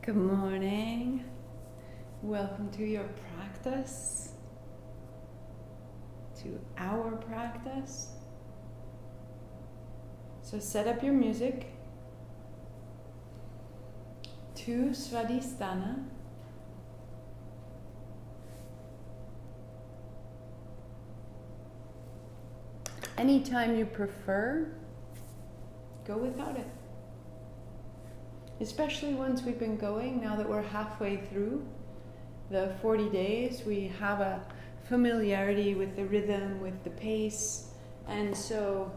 Good morning. Welcome to your practice, to our practice. So set up your music to svadhistana. Anytime you prefer, go without it. Especially once we've been going, now that we're halfway through the 40 days, we have a familiarity with the rhythm, with the pace, and so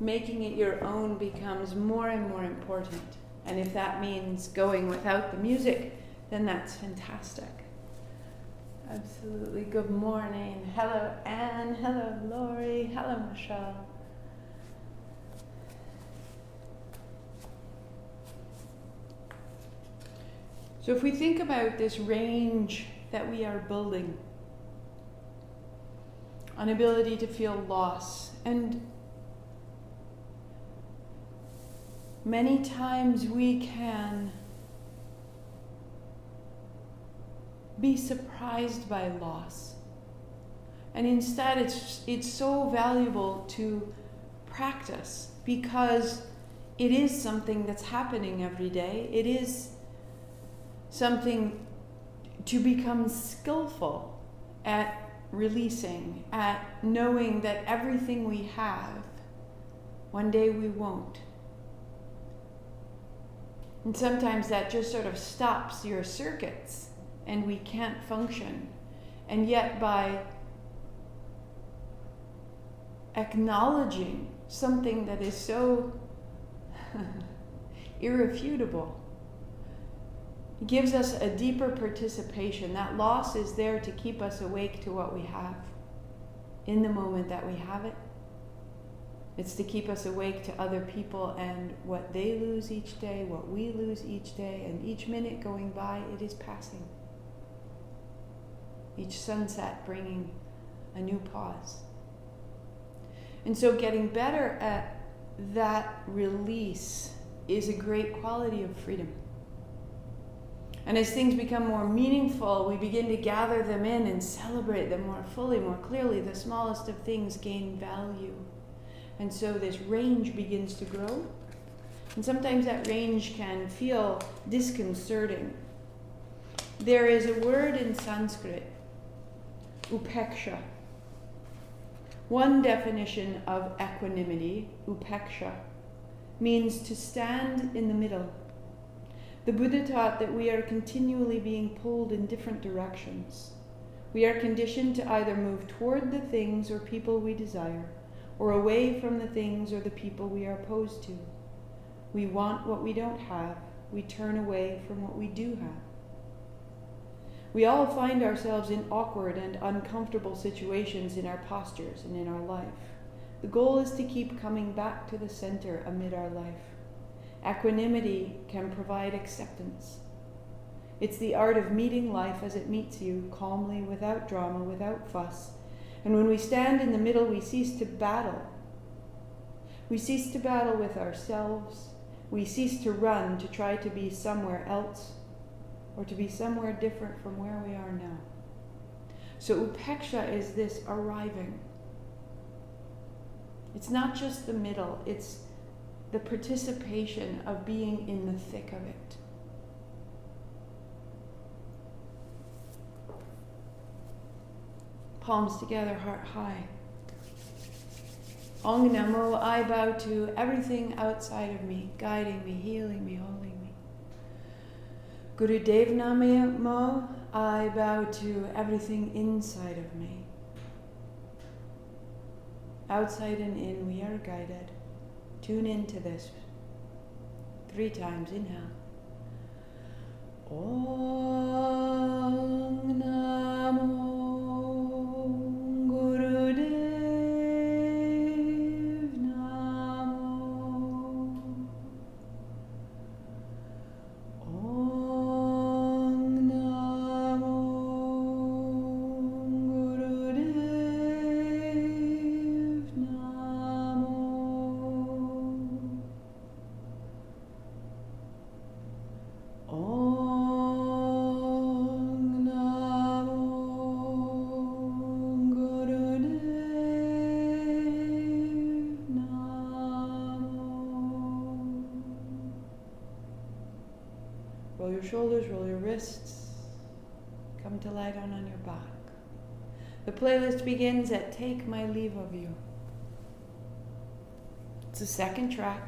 making it your own becomes more and more important. And if that means going without the music, then that's fantastic. Absolutely. Good morning. Hello, Anne. Hello, Lori. Hello, Michelle. So if we think about this range that we are building, an ability to feel loss, and many times we can be surprised by loss. And instead it's so valuable to practice because it is something that's happening every day. It is something to become skillful at releasing, at knowing that everything we have, one day we won't. And sometimes that just sort of stops your circuits and we can't function. And yet by acknowledging something that is so irrefutable, it gives us a deeper participation. That loss is there to keep us awake to what we have in the moment that we have it. It's to keep us awake to other people and what they lose each day, what we lose each day, and each minute going by, it is passing. Each sunset bringing a new pause. And so getting better at that release is a great quality of freedom. And as things become more meaningful, we begin to gather them in and celebrate them more fully, more clearly. The smallest of things gain value. And so this range begins to grow. And sometimes that range can feel disconcerting. There is a word in Sanskrit, upeksha. One definition of equanimity, upeksha, means to stand in the middle. The Buddha taught that we are continually being pulled in different directions. We are conditioned to either move toward the things or people we desire, or away from the things or the people we are opposed to. We want what we don't have. We turn away from what we do have. We all find ourselves in awkward and uncomfortable situations in our postures and in our life. The goal is to keep coming back to the center amid our life. Equanimity can provide acceptance. It's the art of meeting life as it meets you, calmly, without drama, without fuss. And when we stand in the middle, we cease to battle. We cease to battle with ourselves. We cease to run to try to be somewhere else or to be somewhere different from where we are now. So upeksha is this arriving. It's not just the middle, it's the participation of being in the thick of it. Palms together, heart high. Ong Namo, I bow to everything outside of me, guiding me, healing me, holding me. Guru Dev Namo, I bow to everything inside of me. Outside and in, we are guided. Tune into this 3 times. Inhale. Om Namo Guru Dev Namo. Om Namo Guru Dev Namo. Om Roll your shoulders, roll your wrists. Come to lie down on your back. The playlist begins at Take My Leave of You. It's the second track.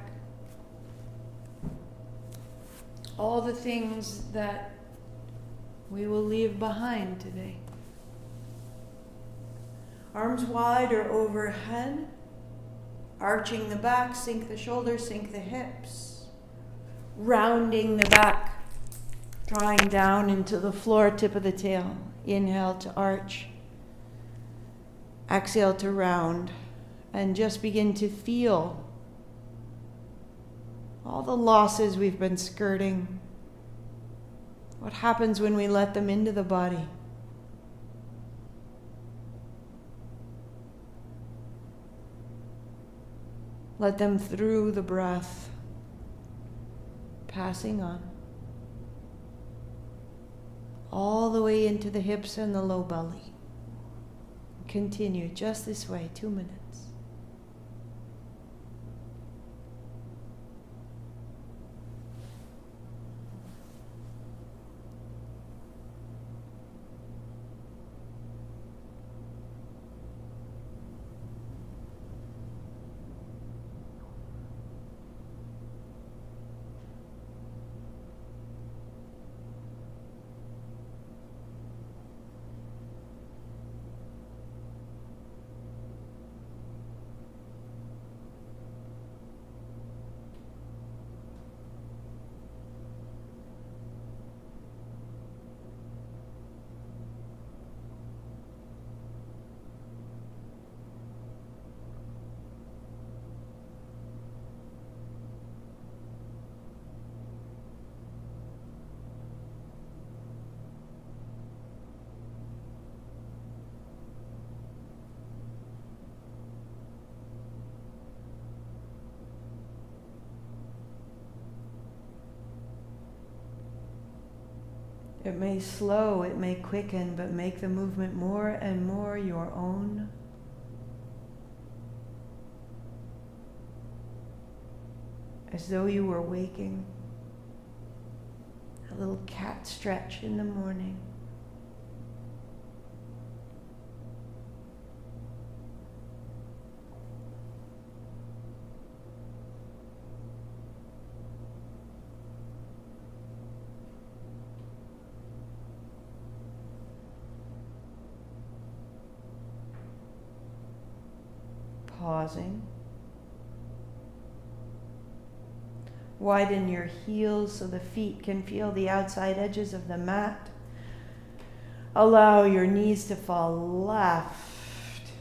All the things that we will leave behind today. Arms wide or overhead. Arching the back, sink the shoulders, sink the hips. Rounding the back. Drawing down into the floor, tip of the tail. Inhale to arch. Exhale to round. And just begin to feel all the losses we've been skirting. What happens when we let them into the body? Let them through the breath, passing on. All the way into the hips and the low belly. Continue just this way, 2 minutes. It may slow, it may quicken, but make the movement more and more your own. As though you were waking. A little cat stretch in the morning. Pausing. Widen your heels so the feet can feel the outside edges of the mat. Allow your knees to fall left.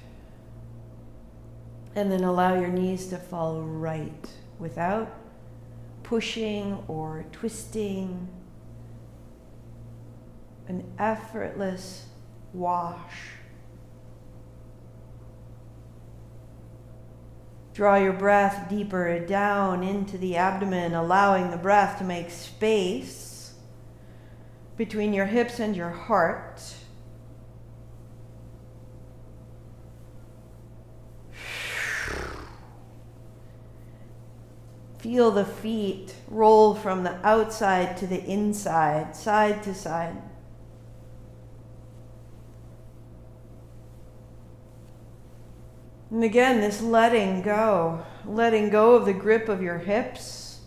And then allow your knees to fall right without pushing or twisting. An effortless wash. Draw your breath deeper down into the abdomen, allowing the breath to make space between your hips and your heart. Feel the feet roll from the outside to the inside, side to side. And again, this letting go of the grip of your hips,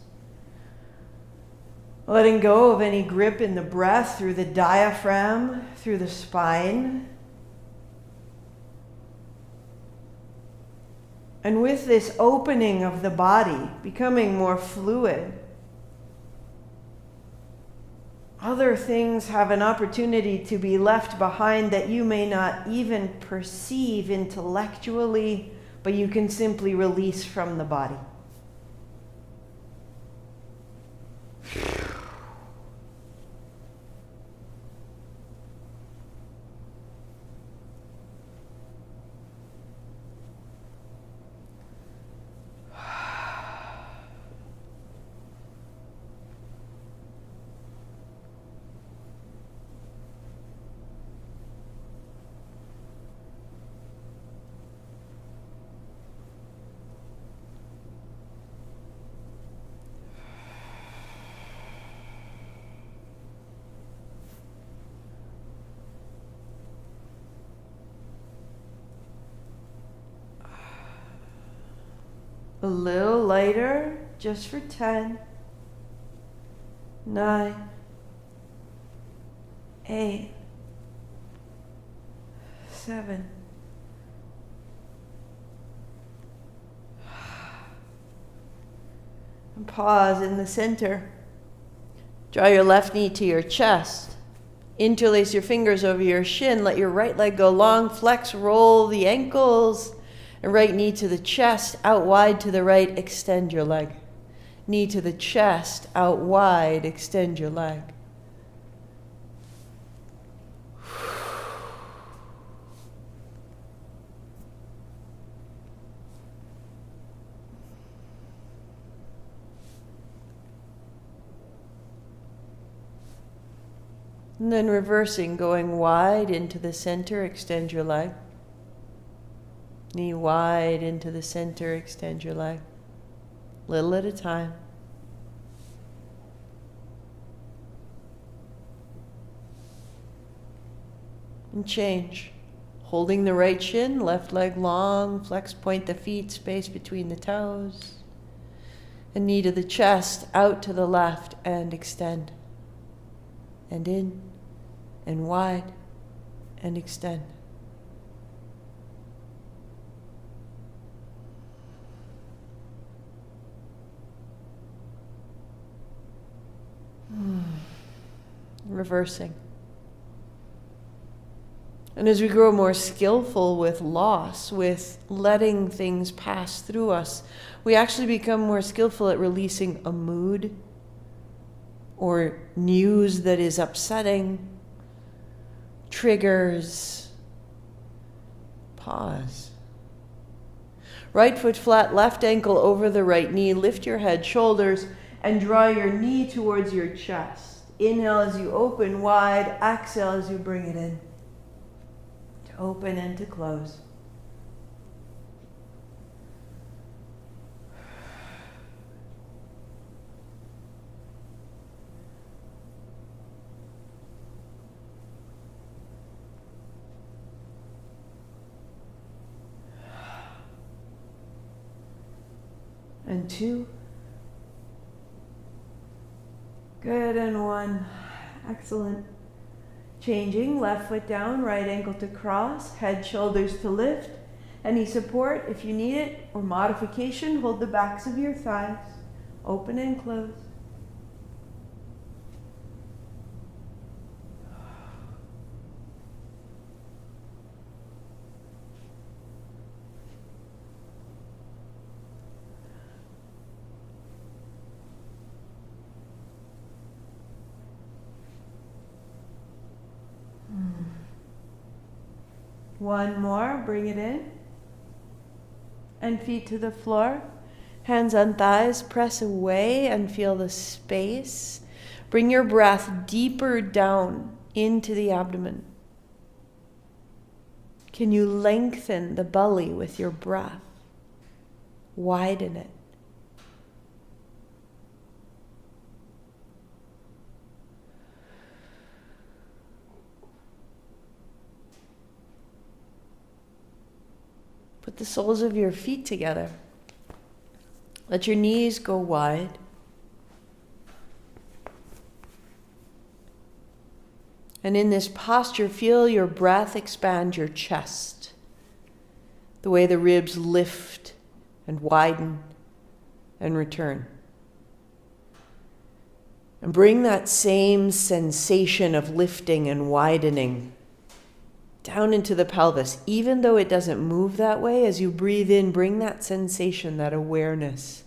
letting go of any grip in the breath through the diaphragm, through the spine. And with this opening of the body, becoming more fluid, other things have an opportunity to be left behind that you may not even perceive intellectually, but you can simply release from the body. A little lighter, just for 10, 9, 8, 7. And pause in the center. Draw your left knee to your chest. Interlace your fingers over your shin. Let your right leg go long. Flex, roll the ankles. And right knee to the chest, out wide to the right, extend your leg. Knee to the chest, out wide, extend your leg. And then reversing, going wide into the center, extend your leg. Knee wide into the center, extend your leg. Little at a time. And change. Holding the right shin, left leg long, flex, point the feet, space between the toes. And knee to the chest, out to the left, and extend. And in, and wide, and extend. Reversing. And as we grow more skillful with loss, with letting things pass through us, we actually become more skillful at releasing a mood or news that is upsetting, triggers. Pause. Right foot flat, left ankle over the right knee. Lift your head, shoulders, and draw your knee towards your chest. Inhale as you open wide, exhale as you bring it in. To open and to close. And 2. Good, and 1. Excellent. Changing, left foot down, right ankle to cross, head, shoulders to lift. Any support if you need it, or modification, hold the backs of your thighs. Open and close. One more, bring it in. And feet to the floor. Hands on thighs, press away and feel the space. Bring your breath deeper down into the abdomen. Can you lengthen the belly with your breath? Widen it. Put the soles of your feet together. Let your knees go wide. And in this posture, feel your breath expand your chest. The way the ribs lift and widen and return. And bring that same sensation of lifting and widening down into the pelvis. Even though it doesn't move that way, as you breathe in, bring that sensation, that awareness.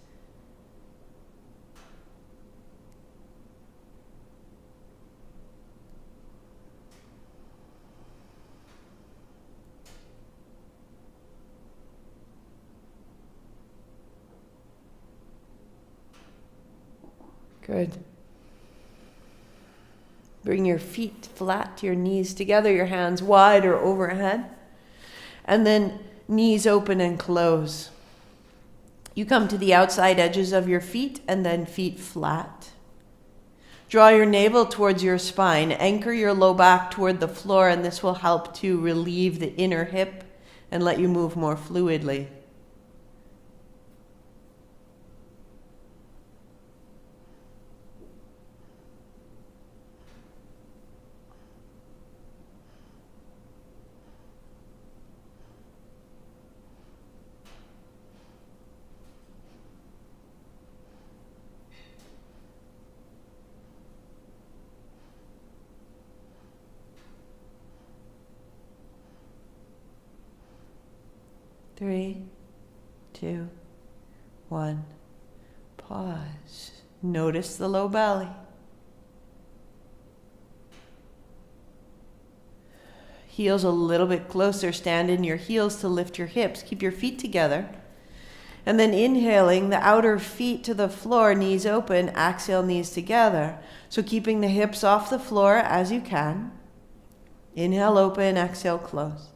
Good. Bring your feet flat to your knees together, your hands wide or overhead. And then knees open and close. You come to the outside edges of your feet and then feet flat. Draw your navel towards your spine. Anchor your low back toward the floor, and this will help to relieve the inner hip and let you move more fluidly. 3, 2, 1. Pause. Notice the low belly. Heels a little bit closer. Stand in your heels to lift your hips. Keep your feet together. And then inhaling, the outer feet to the floor, knees open, exhale, knees together. So keeping the hips off the floor as you can. Inhale, open, exhale, close.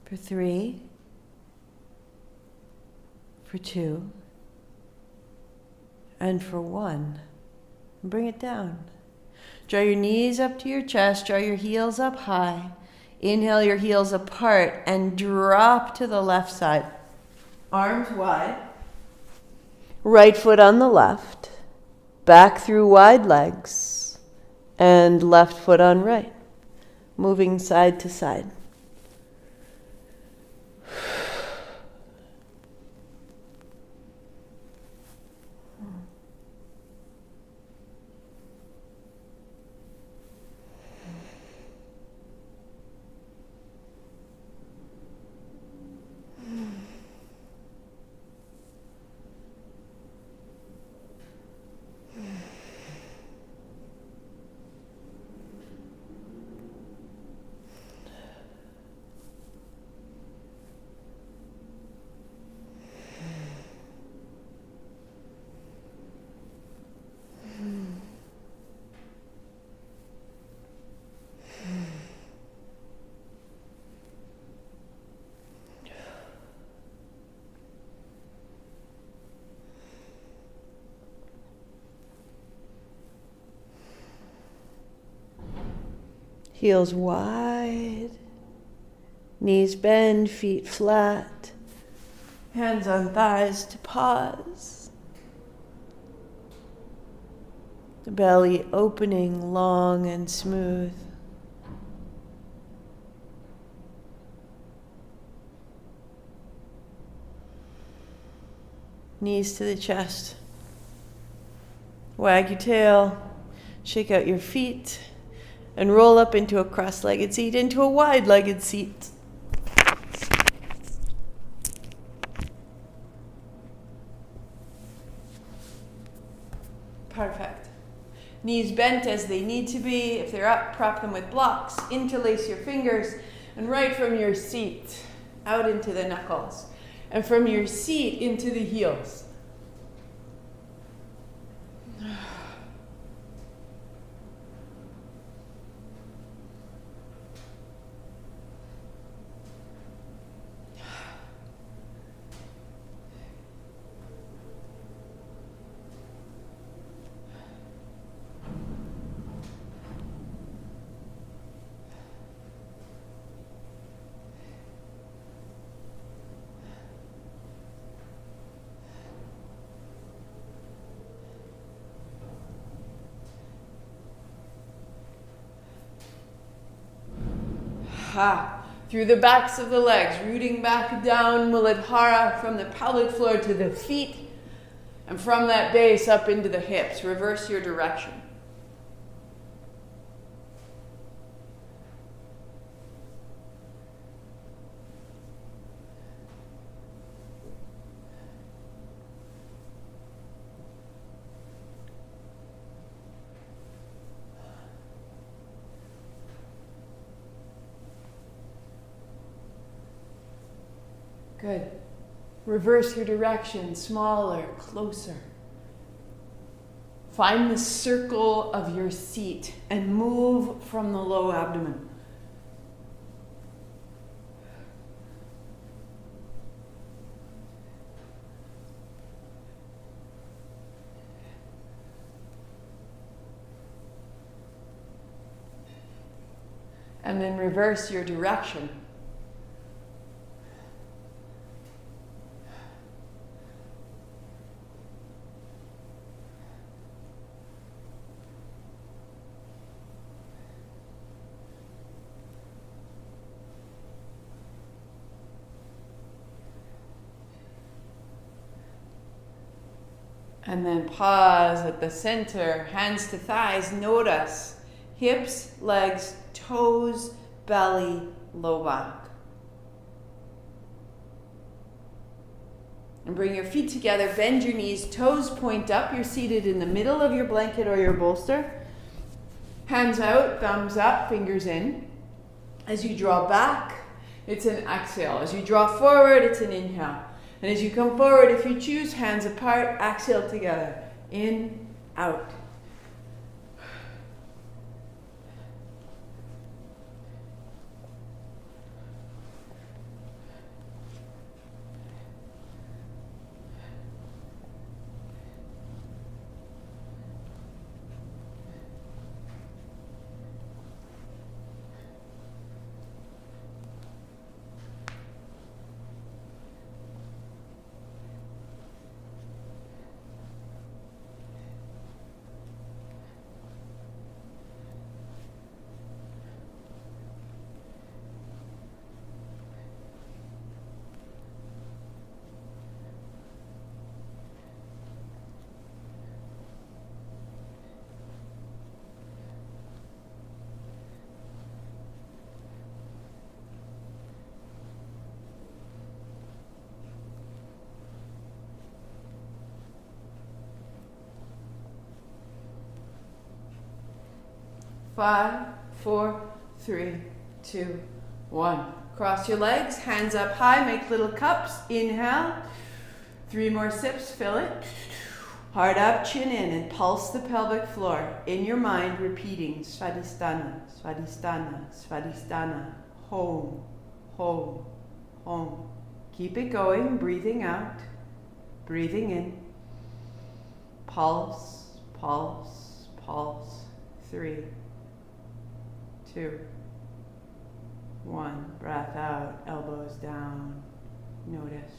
For 3, for 2, and for 1. And bring it down. Draw your knees up to your chest, draw your heels up high. Inhale your heels apart and drop to the left side. Arms wide. Right foot on the left. Back through wide legs. And left foot on right. Moving side to side. Heels wide, knees bend, feet flat, hands on thighs to pause. The belly opening long and smooth. Knees to the chest. Wag your tail, shake out your feet. And roll up into a cross-legged seat, into a wide-legged seat. Perfect. Knees bent as they need to be. If they're up, prop them with blocks. Interlace your fingers. And right from your seat, out into the knuckles. And from your seat into the heels. Through the backs of the legs, rooting back down, Muladhara, from the pelvic floor to the feet, and from that base up into the hips. Reverse your direction. Good. Reverse your direction, smaller, closer. Find the circle of your seat and move from the low abdomen. And then reverse your direction. And then pause at the center, hands to thighs, notice hips, legs, toes, belly, low back. And bring your feet together, bend your knees, toes point up. You're seated in the middle of your blanket or your bolster. Hands out, thumbs up, fingers in. As you draw back, it's an exhale. As you draw forward, it's an inhale. And as you come forward, if you choose, hands apart, exhale together. In, out. Five, four, three, two, one. Cross your legs, hands up high, make little cups. Inhale. 3 more sips, fill it. Heart up, chin in, and pulse the pelvic floor. In your mind, repeating svadhistana, svadhistana, svadhistana. Home, home, home. Keep it going, breathing out, breathing in. Pulse, pulse, pulse. 3, 2, 1. Breath out, elbows down. Notice.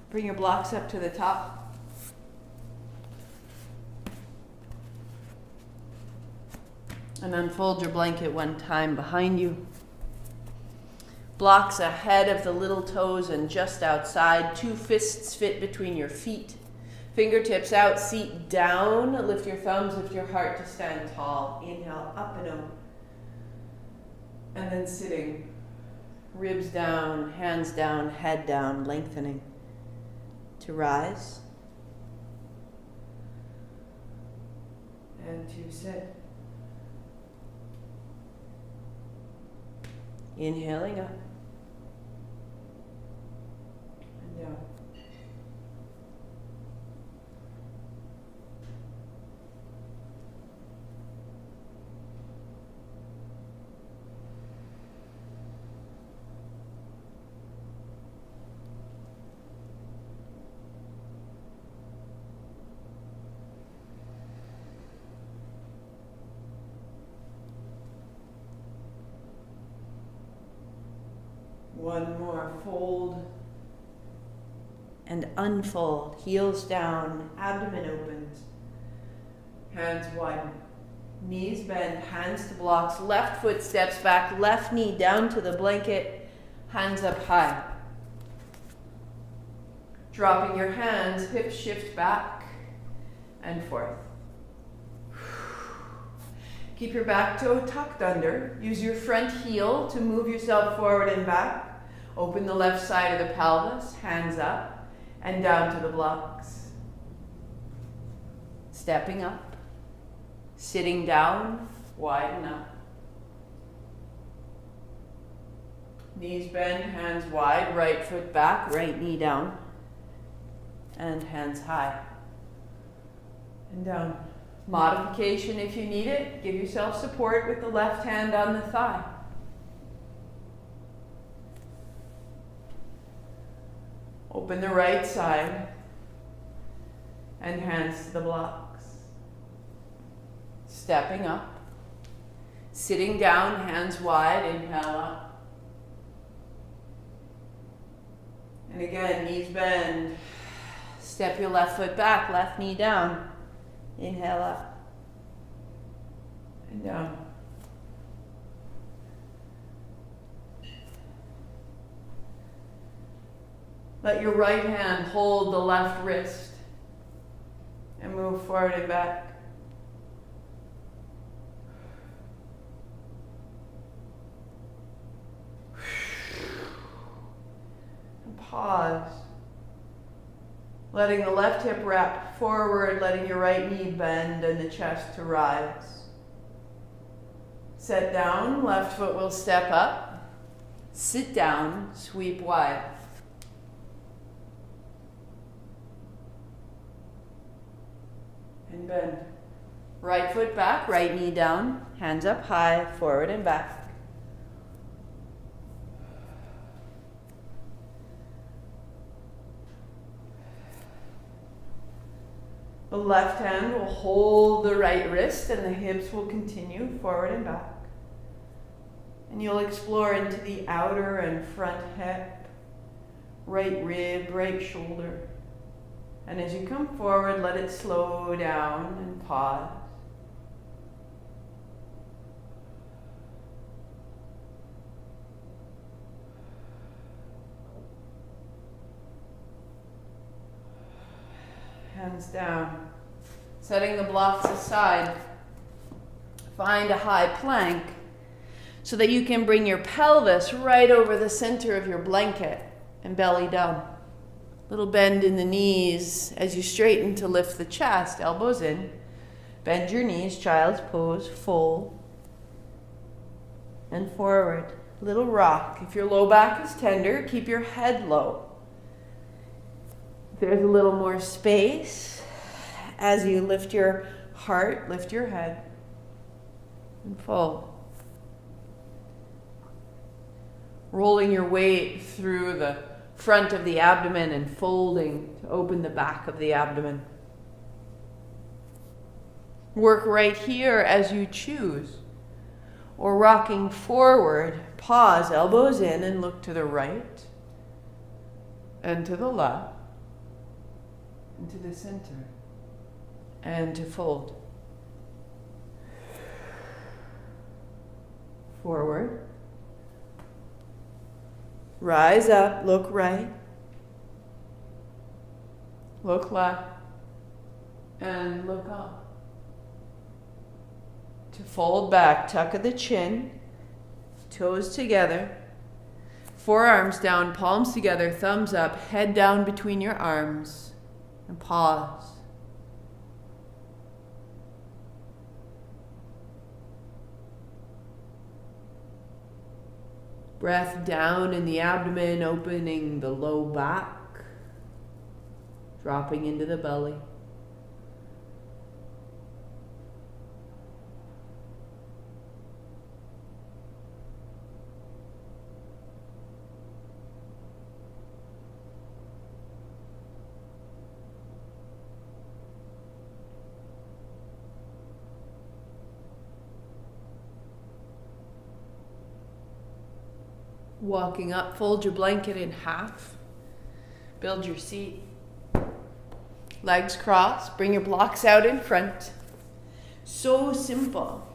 Bring your blocks up to the top. And unfold your blanket one time behind you. Blocks ahead of the little toes and just outside. 2 fists fit between your feet. Fingertips out, seat down. Lift your thumbs, lift your heart to stand tall. Inhale, up and over. And then sitting. Ribs down, hands down, head down, lengthening. To rise. And to sit. Inhaling up and down. One more, fold and unfold, heels down, abdomen opens, hands widen, knees bend, hands to blocks, left foot steps back, left knee down to the blanket, hands up high. Dropping your hands, hips shift back and forth. Keep your back toe tucked under. Use your front heel to move yourself forward and back. Open the left side of the pelvis, hands up and down to the blocks. Stepping up, sitting down, widen up. Knees bend, hands wide, right foot back, right knee down, and hands high and down. Modification if you need it. Give yourself support with the left hand on the thigh. Open the right side and hands to the blocks. Stepping up. Sitting down, hands wide, inhale up. And again, knees bend. Step your left foot back, left knee down. Inhale up and down. Let your right hand hold the left wrist and move forward and back. And pause. Letting the left hip wrap forward, letting your right knee bend and the chest to rise. Set down, left foot will step up. Sit down, sweep wide. And bend. Right foot back, right knee down, hands up high, forward and back. The left hand will hold the right wrist and the hips will continue forward and back. And you'll explore into the outer and front hip, right rib, right shoulder. And as you come forward, let it slow down and pause. Hands down. Setting the blocks aside. Find a high plank so that you can bring your pelvis right over the center of your blanket and belly down. Little bend in the knees as you straighten to lift the chest, elbows in. Bend your knees, child's pose, fold and forward. Little rock. If your low back is tender, keep your head low. There's a little more space as you lift your heart, lift your head, and fold. Rolling your weight through the front of the abdomen and folding to open the back of the abdomen. Work right here as you choose. Or rocking forward, pause, elbows in, and look to the right and to the left. To the center and to fold. Forward. Rise up, look right. Look left and look up. To fold back, tuck of the chin, toes together, forearms down, palms together, thumbs up, head down between your arms. And pause. Breath down in the abdomen, opening the low back, dropping into the belly. Walking up, fold your blanket in half. Build your seat. Legs crossed. Bring your blocks out in front. So simple.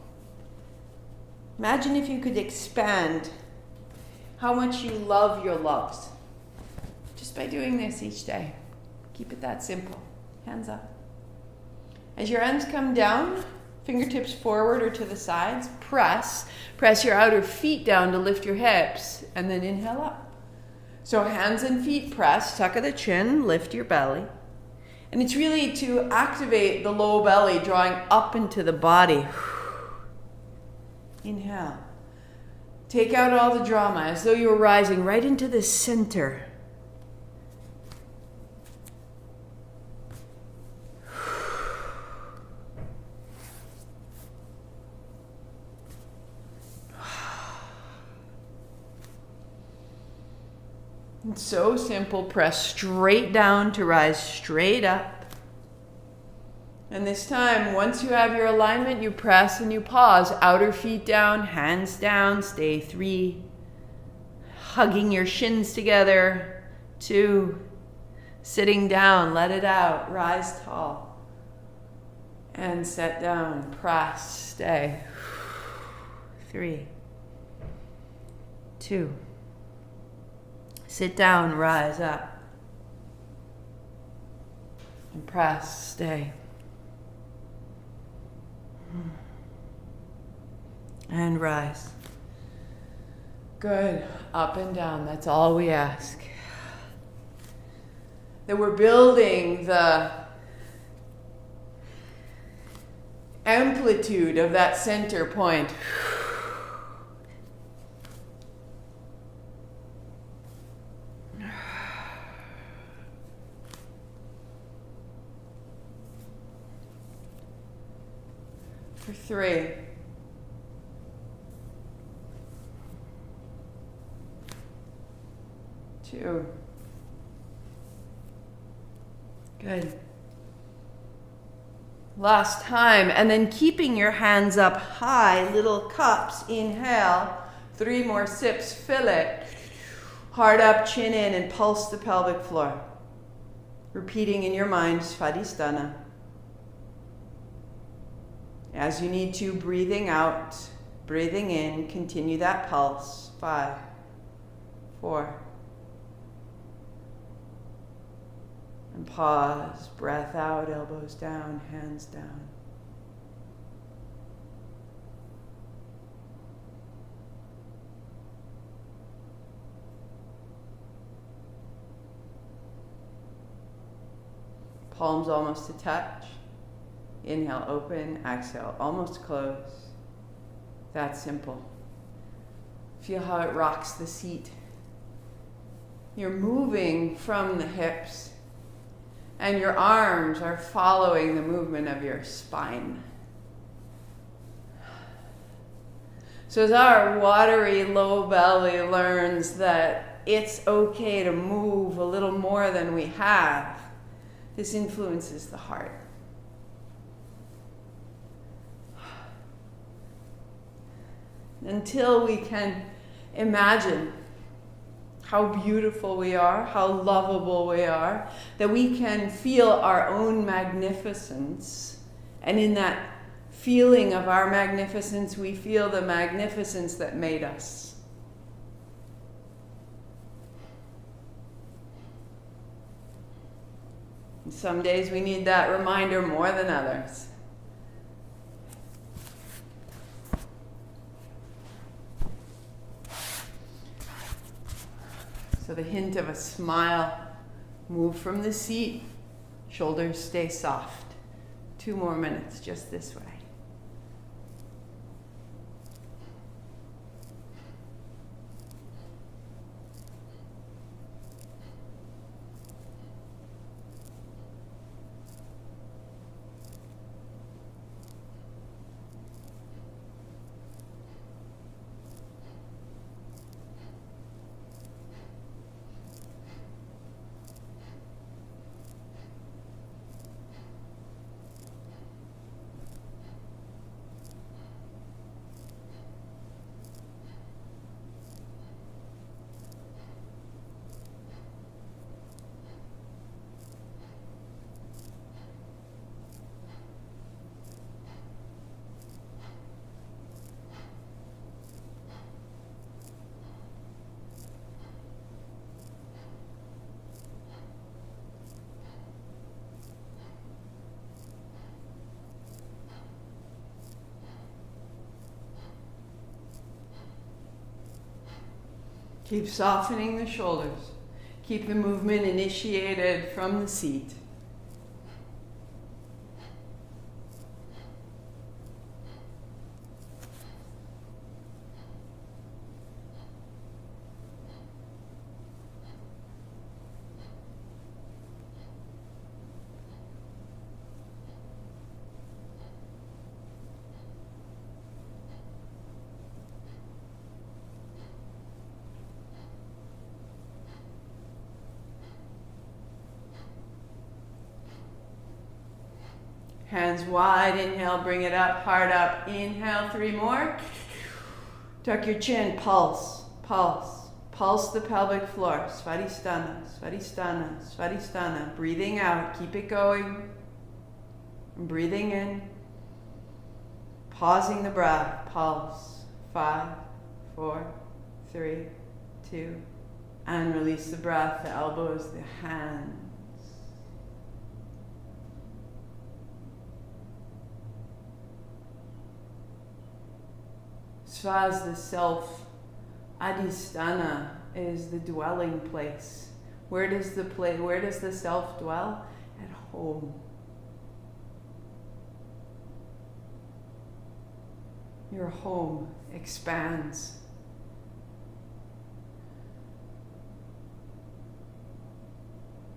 Imagine if you could expand how much you love your loves. Just by doing this each day. Keep it that simple. Hands up. As your hands come down, fingertips forward or to the sides, press your outer feet down to lift your hips, and then inhale up. So hands and feet press, tuck of the chin, lift your belly. And it's really to activate the low belly, drawing up into the body. Inhale. Take out all the drama as though you were rising right into the center. It's so simple. Press straight down to rise straight up. And this time, once you have your alignment, you press and you pause. Outer feet down, hands down, stay 3. Hugging your shins together, 2. Sitting down, let it out, rise tall. And set down, press, stay. 3, 2. Sit down, rise up. And press, stay. And rise. Good. Up and down. That's all we ask. That we're building the amplitude of that center point. For 3. 2. Good. Last time. And then keeping your hands up high, little cups. Inhale. 3 more sips. Fill it. Heart up, chin in, and pulse the pelvic floor. Repeating in your mind, svadhistana. As you need to, breathing out, breathing in, continue that pulse. 5, 4. And pause, breath out, elbows down, hands down. Palms almost to touch. Inhale, open, exhale, almost close. That's simple. Feel how it rocks the seat. You're moving from the hips, and your arms are following the movement of your spine. So as our watery low belly learns that it's okay to move a little more than we have, this influences the heart. Until we can imagine how beautiful we are, how lovable we are, that we can feel our own magnificence. And in that feeling of our magnificence, we feel the magnificence that made us. And some days we need that reminder more than others. So the hint of a smile, move from the seat, shoulders stay soft. 2 more minutes just this way. Keep softening the shoulders. Keep the movement initiated from the seat. Hands wide, inhale, bring it up, heart up. Inhale, 3 more. Tuck your chin, pulse, pulse. Pulse the pelvic floor. Svadhistana, svadhistana, svadhistana. Breathing out, keep it going. Breathing in. Pausing the breath, pulse. 5, 4, 3, 2. And release the breath, the elbows, the hands. Sva is the self. Adhisthana is the dwelling place. Where does the self dwell? At home. Your home expands.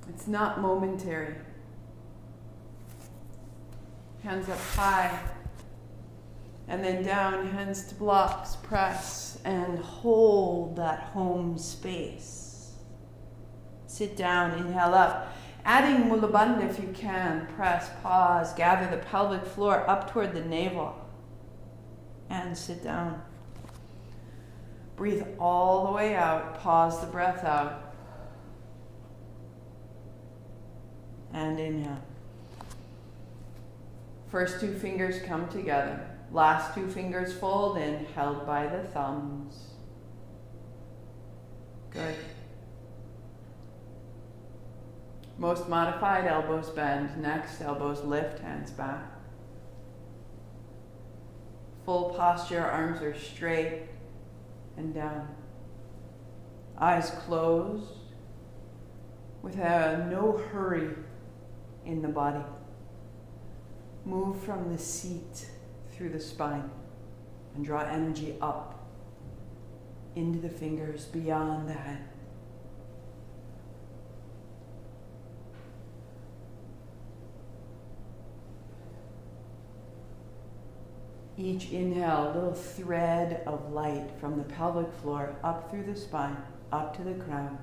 It's not momentary. Hands up high. And then down, hands to blocks, press, and hold that home space. Sit down, inhale up. Adding Mula Bandha if you can. Press, pause, gather the pelvic floor up toward the navel. And sit down. Breathe all the way out. Pause the breath out. And inhale. First 2 fingers come together. Last 2 fingers fold in, held by the thumbs. Good. Most modified, elbows bend. Next, elbows lift, hands back. Full posture, arms are straight and down. Eyes closed with no hurry in the body. Move from the seat through the spine and draw energy up into the fingers beyond the head. Each inhale, a little thread of light from the pelvic floor up through the spine, up to the crown.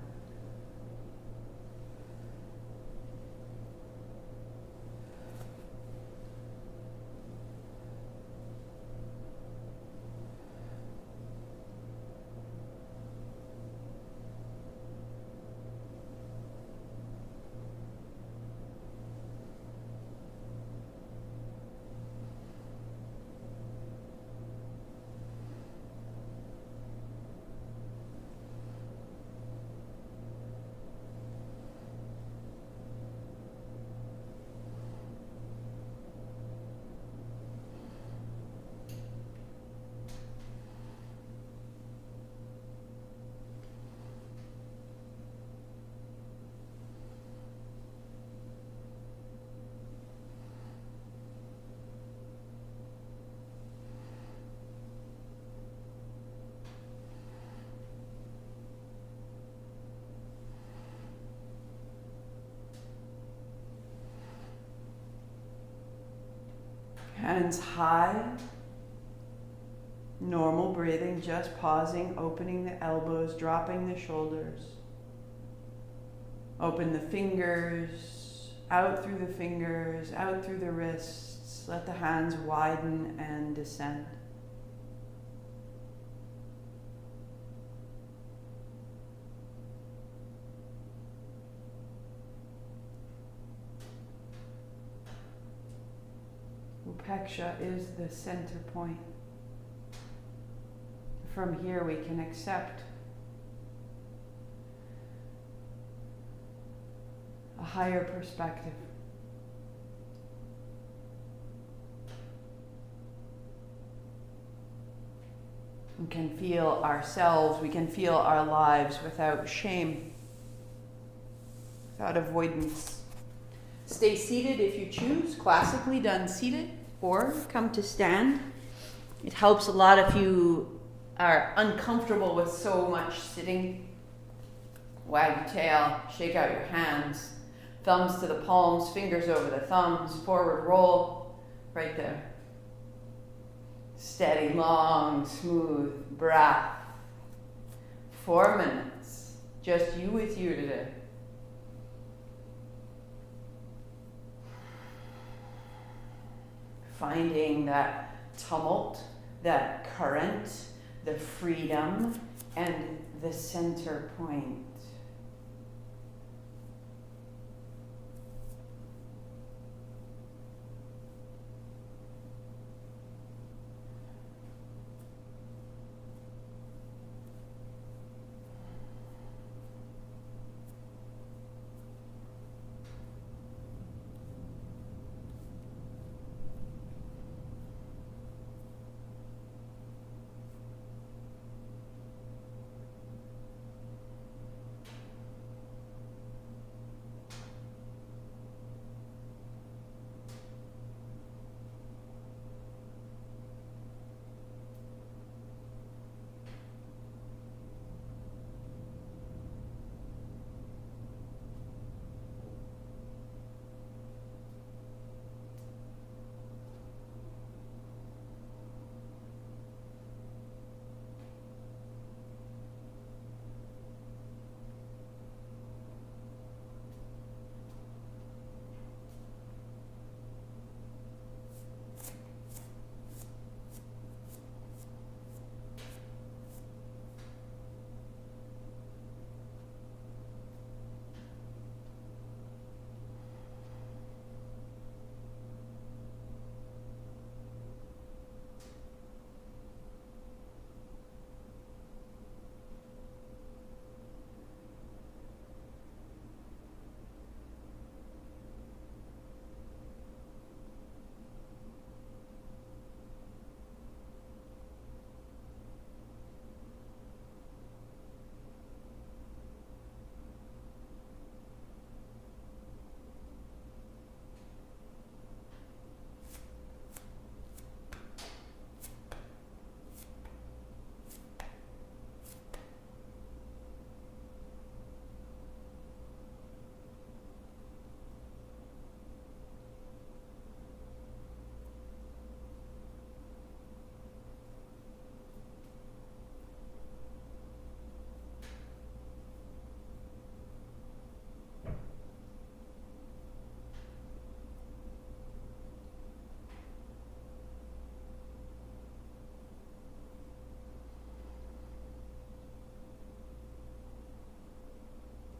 Hands high, normal breathing, just pausing, opening the elbows, dropping the shoulders. Open the fingers, out through the fingers, out through the wrists. Let the hands widen and descend. Upeksha is the center point. From here we can accept a higher perspective. We can feel ourselves, we can feel our lives without shame, without avoidance. Stay seated if you choose, classically done seated, or come to stand. It helps a lot if you are uncomfortable with so much sitting. Wag your tail, shake out your hands, thumbs to the palms, fingers over the thumbs, forward roll, right there. Steady, long, smooth breath. 4 minutes, just you with you today. . finding that tumult, that current, the freedom, and the center point.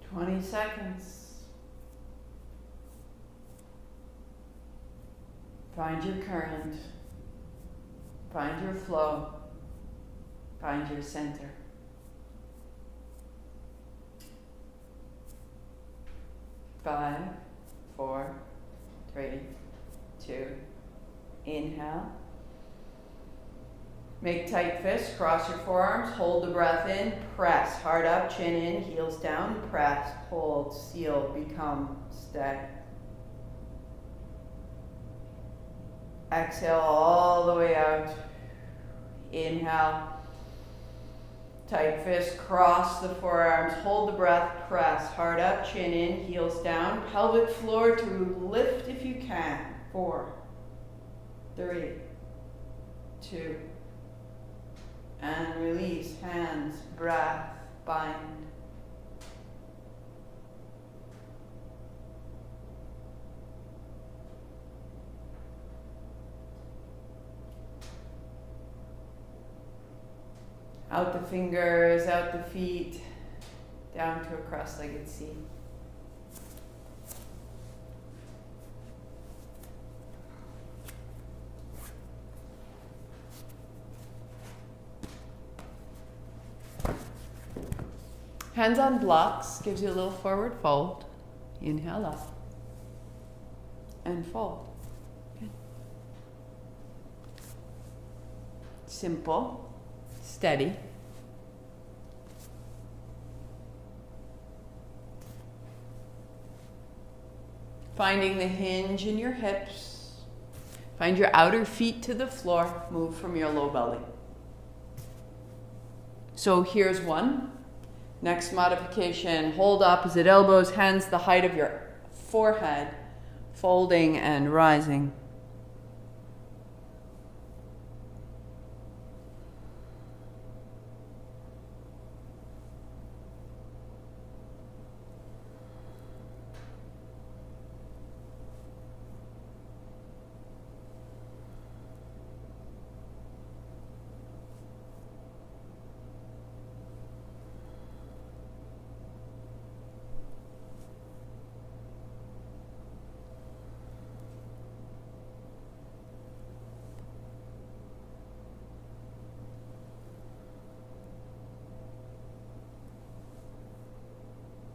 "20 seconds. Find your current. Find your flow. Find your center." 5, 4, 3, 2. Inhale. Make tight fists, cross your forearms, hold the breath in, press, heart up, chin in, heels down, press, hold, seal, become, stay. Exhale all the way out. Inhale. Tight fist, cross the forearms, hold the breath, press, heart up, chin in, heels down, pelvic floor to lift if you can. 4, 3, 2, and release, hands, breath, bind. Out the fingers, out the feet, down to a cross-legged C. Hands on blocks gives you a little forward fold. Inhale up and fold. Good. Simple, steady. Finding the hinge in your hips. Find your outer feet to the floor. Move from your low belly. So here's one. Next modification, hold opposite elbows, hands the height of your forehead, folding and rising.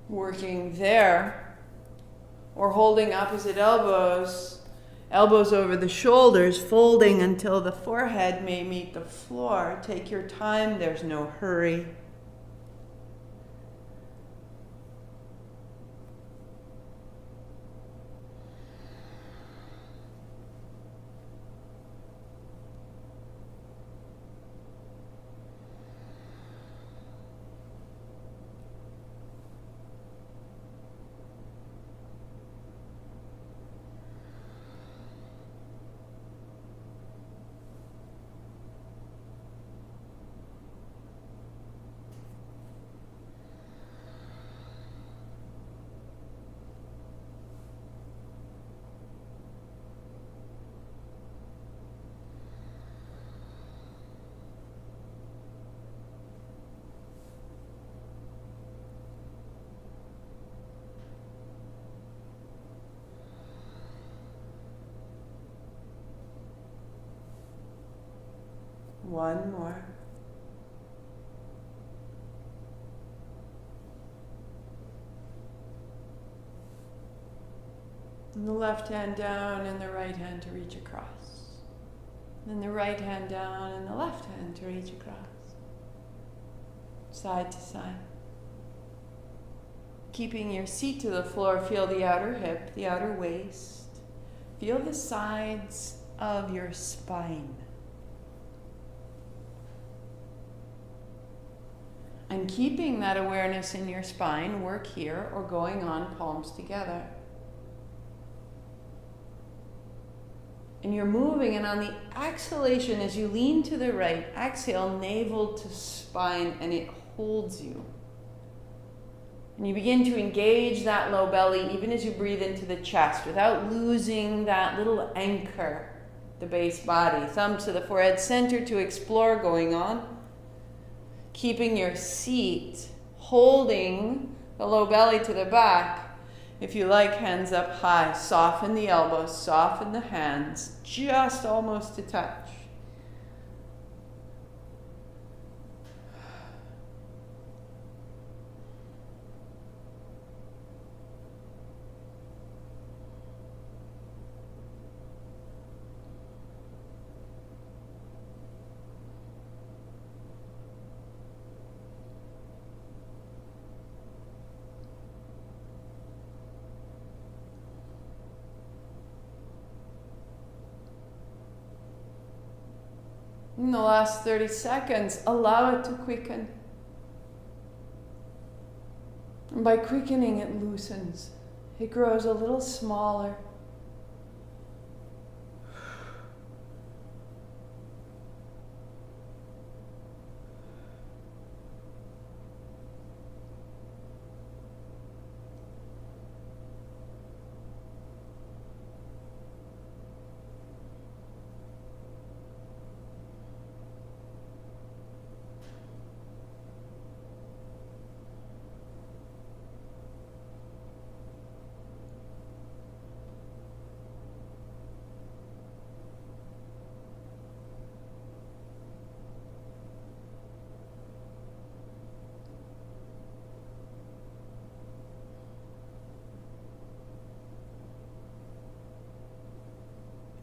working there, or holding opposite elbows, elbows over the shoulders, folding until the forehead may meet the floor. Take your time, there's no hurry. One more. And the left hand down and the right hand to reach across. Then the right hand down and the left hand to reach across. Side to side. Keeping your seat to the floor, feel the outer hip, the outer waist. Feel the sides of your spine. And keeping that awareness in your spine, work here or going on palms together. And you're moving, and on the exhalation, as you lean to the right, exhale, navel to spine, and it holds you. And you begin to engage that low belly even as you breathe into the chest without losing that little anchor, the base body. Thumb to the forehead center to explore going on. Keeping your seat, holding the low belly to the back. If you like, hands up high. Soften the elbows, soften the hands, just almost to touch. In the last 30 seconds, allow it to quicken. And by quickening, it loosens. It grows a little smaller.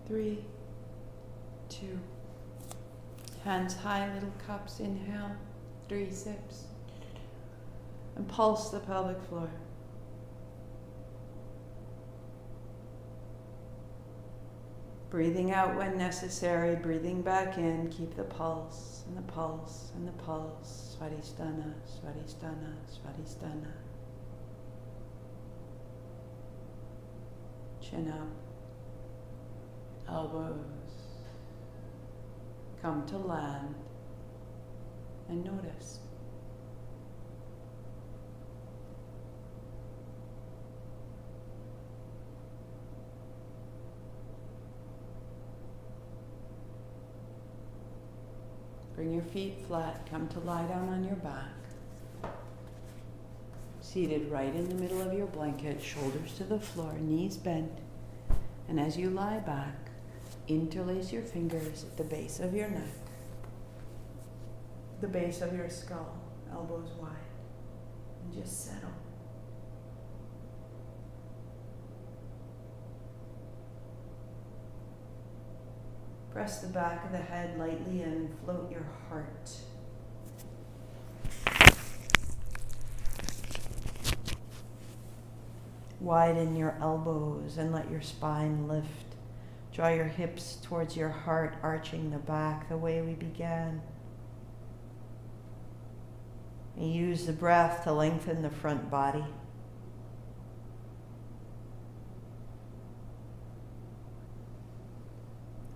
Three, two, hands high, little cups, inhale, 3 sips, and pulse the pelvic floor. Breathing out when necessary, breathing back in, keep the pulse, and the pulse, and the pulse, svadhistana, svadhistana, svadhistana. Chin up. Elbows come to land and notice. Bring your feet flat, come to lie down on your back. Seated right in the middle of your blanket, shoulders to the floor, knees bent. And as you lie back, interlace your fingers at the base of your neck, the base of your skull, elbows wide, and just settle. Press the back of the head lightly and float your heart. Widen your elbows and let your spine lift. Draw your hips towards your heart, arching the back the way we began. And use the breath to lengthen the front body.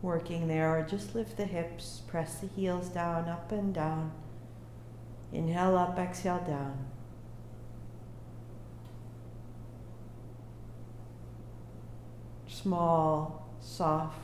Working there, or just lift the hips, press the heels down, up and down. Inhale up, exhale down. Small, soft.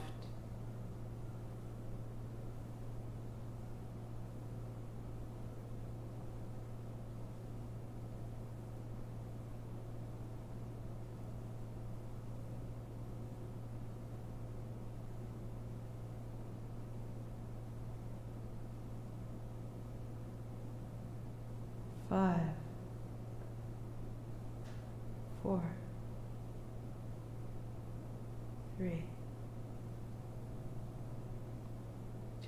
Five, 4, 3,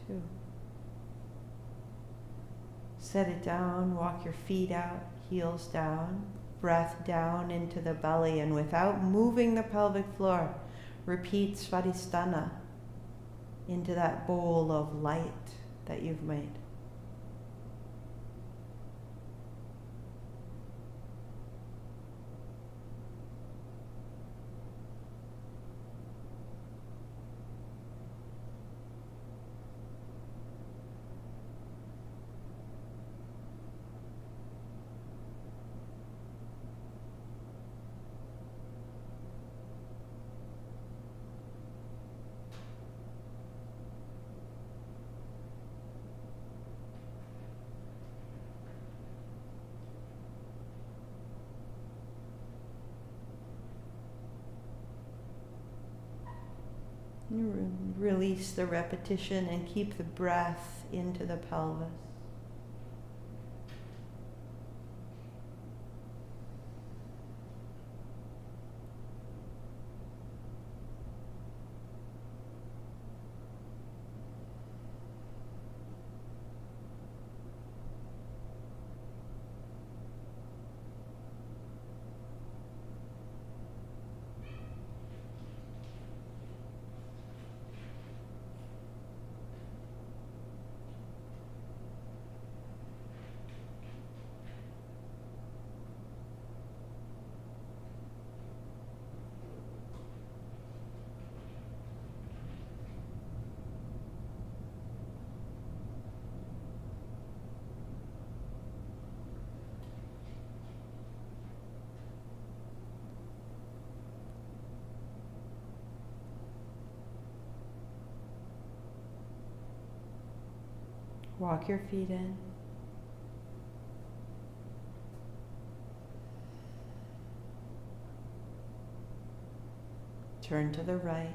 2. Set it down, walk your feet out, heels down, breath down into the belly, and without moving the pelvic floor, repeat svadhistana into that bowl of light that you've made. Release the repetition and keep the breath into the pelvis. Walk your feet in. Turn to the right.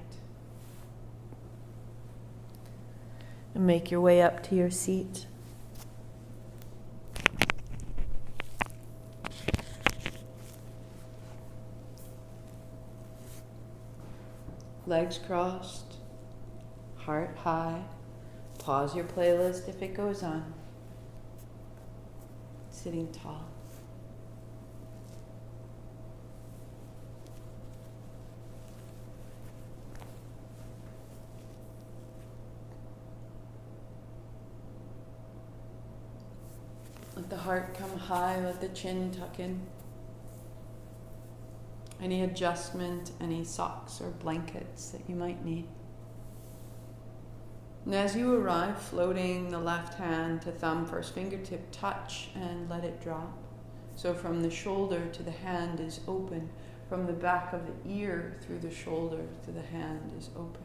And make your way up to your seat. Legs crossed, heart high. Pause your playlist if it goes on. Sitting tall. Let the heart come high, let the chin tuck in. Any adjustment, any socks or blankets that you might need. And as you arrive, floating the left hand to thumb, first fingertip touch and let it drop. So from the shoulder to the hand is open. From the back of the ear through the shoulder to the hand is open.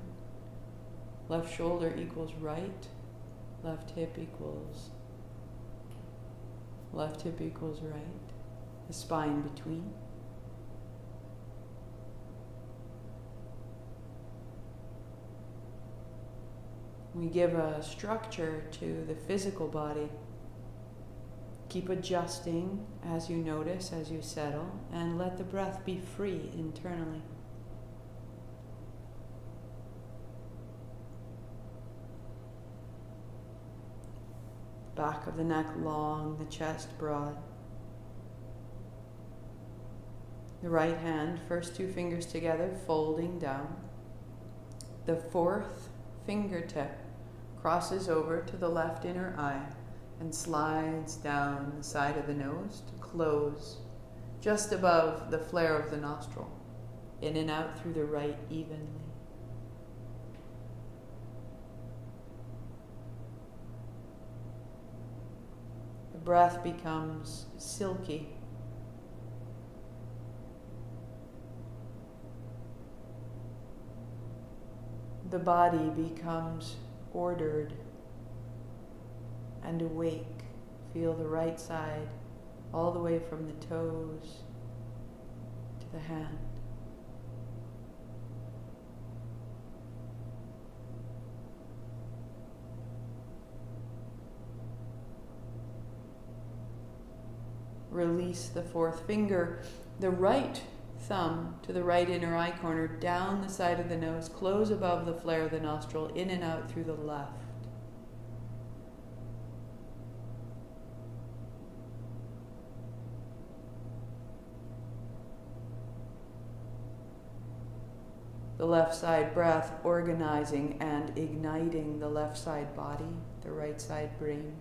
Left shoulder equals right. Left hip equals right. The spine between. We give a structure to the physical body. Keep adjusting as you notice, as you settle, and let the breath be free internally. Back of the neck long, the chest broad. The right hand, first two fingers together, folding down. The fourth fingertip crosses over to the left inner eye and slides down the side of the nose to close just above the flare of the nostril, in and out through the right evenly. The breath becomes silky. The body becomes ordered and awake. Feel the right side all the way from the toes to the hand. Release the fourth finger, the right thumb to the right inner eye corner, down the side of the nose, close above the flare of the nostril, in and out through the left. The left side breath organizing and igniting the left side body, the right side brain.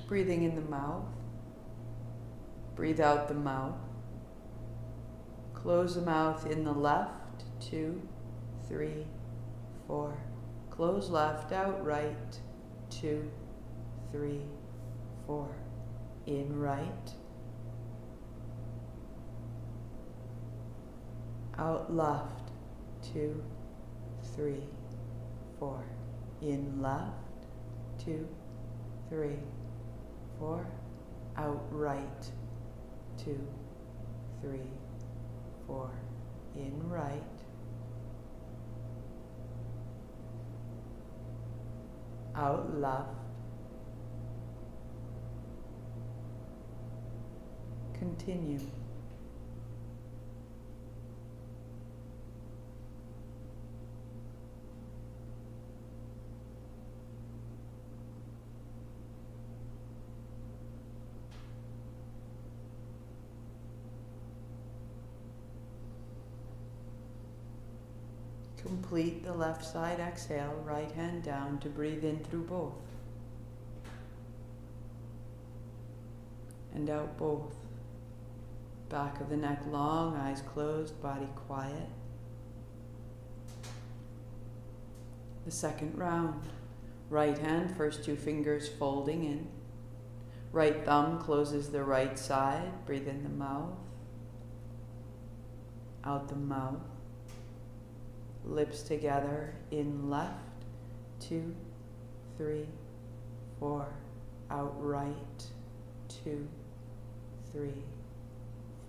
Breathing in the mouth. Breathe out the mouth. Close the mouth in the left. 2, 3, 4. Close left, out right. 2, 3, 4. In right. Out left. 2, 3, 4. In left. 2, 3, 4. Out right. 2, 3, 4. In right. Out left. Continue. Complete the left side exhale, right hand down to breathe in through both. And out both. Back of the neck long, eyes closed, body quiet. The second round. Right hand, first two fingers folding in. Right thumb closes the right side, breathe in the mouth. Out the mouth. Lips together, in left, 2, 3, 4, out right, 2, 3,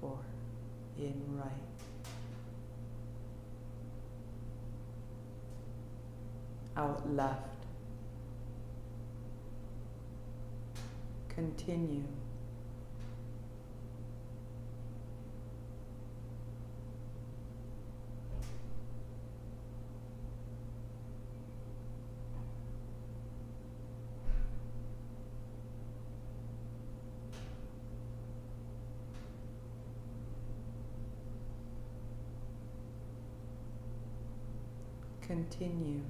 4, in right. Out left. Continue. Continue.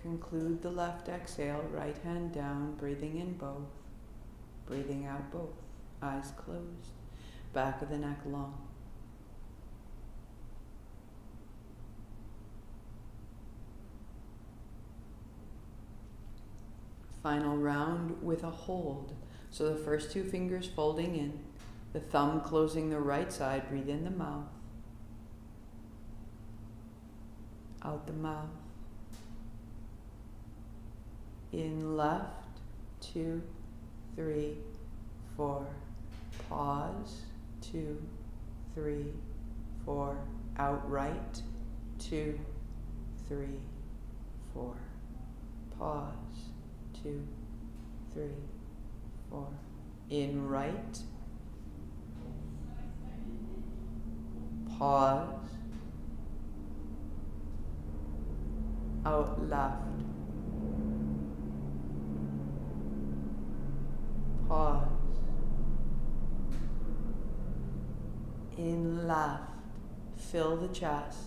Conclude the left exhale, right hand down, breathing in both. Breathing out both, eyes closed, back of the neck long. Final round with a hold. So the first two fingers folding in, the thumb closing the right side, breathe in the mouth. Out the mouth. In left, 2, 3, 4. Pause, 2, 3, 4. Out right, 2, 3, 4. Pause, 2, 3, 4. In right. Pause. Out left. Pause. In left. Fill the chest.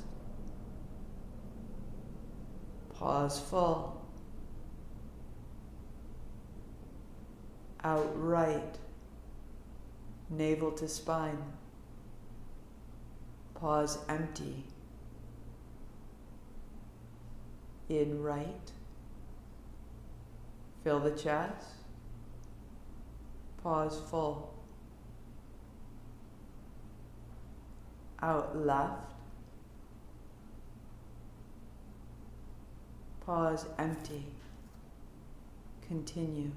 Pause full. Out right. Navel to spine. Pause empty. In right. Fill the chest. Pause full. Out left. Pause empty. Continue.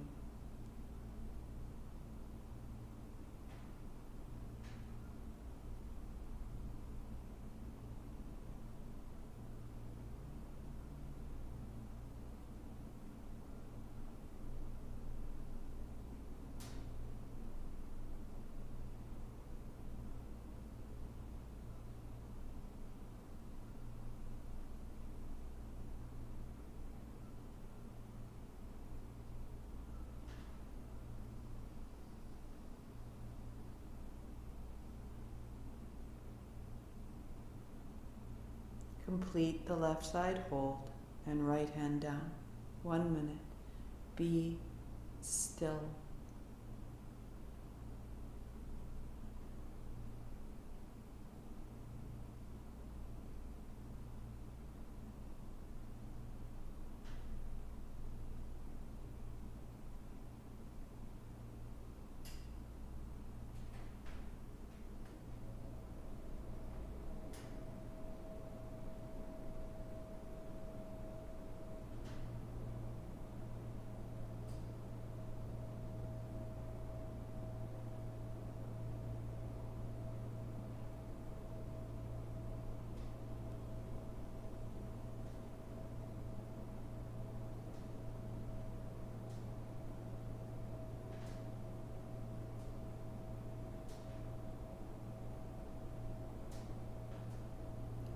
Complete the left side hold and right hand down. 1 minute. Be still.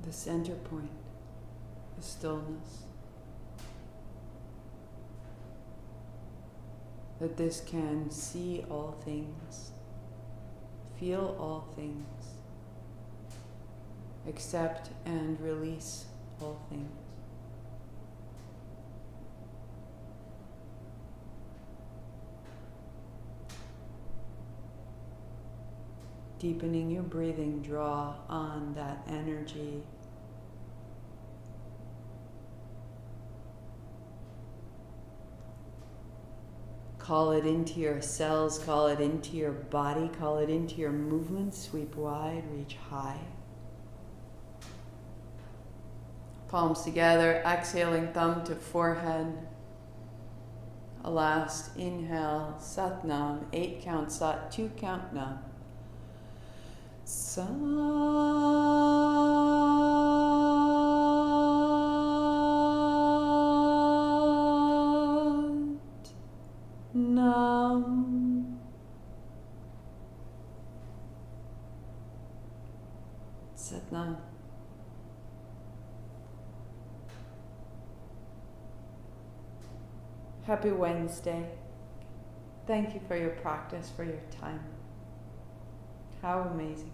The center point, the stillness. That this can see all things, feel all things, accept and release all things. Deepening your breathing, draw on that energy. Call it into your cells, call it into your body, call it into your movements. Sweep wide, reach high. Palms together, exhaling, thumb to forehead. A last inhale, Sat Nam, 8 count Sat, 2 count Nam. Sat Nam. Sat Nam. Happy Wednesday. Thank you for your practice, for your time. How amazing.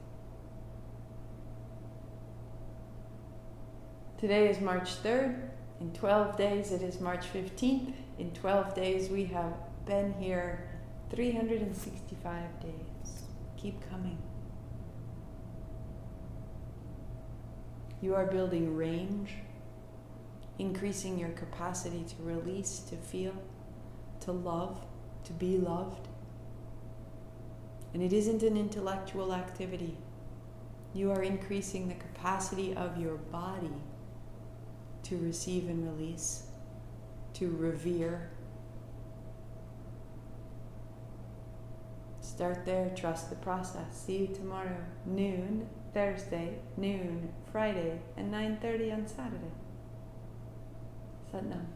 Today is March 3rd. In 12 days it is March 15th. In 12 days we have been here 365 days. Keep coming. You are building range, increasing your capacity to release, to feel, to love, to be loved. And it isn't an intellectual activity. You are increasing the capacity of your body to receive and release, to revere, Start there, trust the process. See you tomorrow, noon, Thursday, noon, Friday, and 9:30 on Saturday. Sat Nam.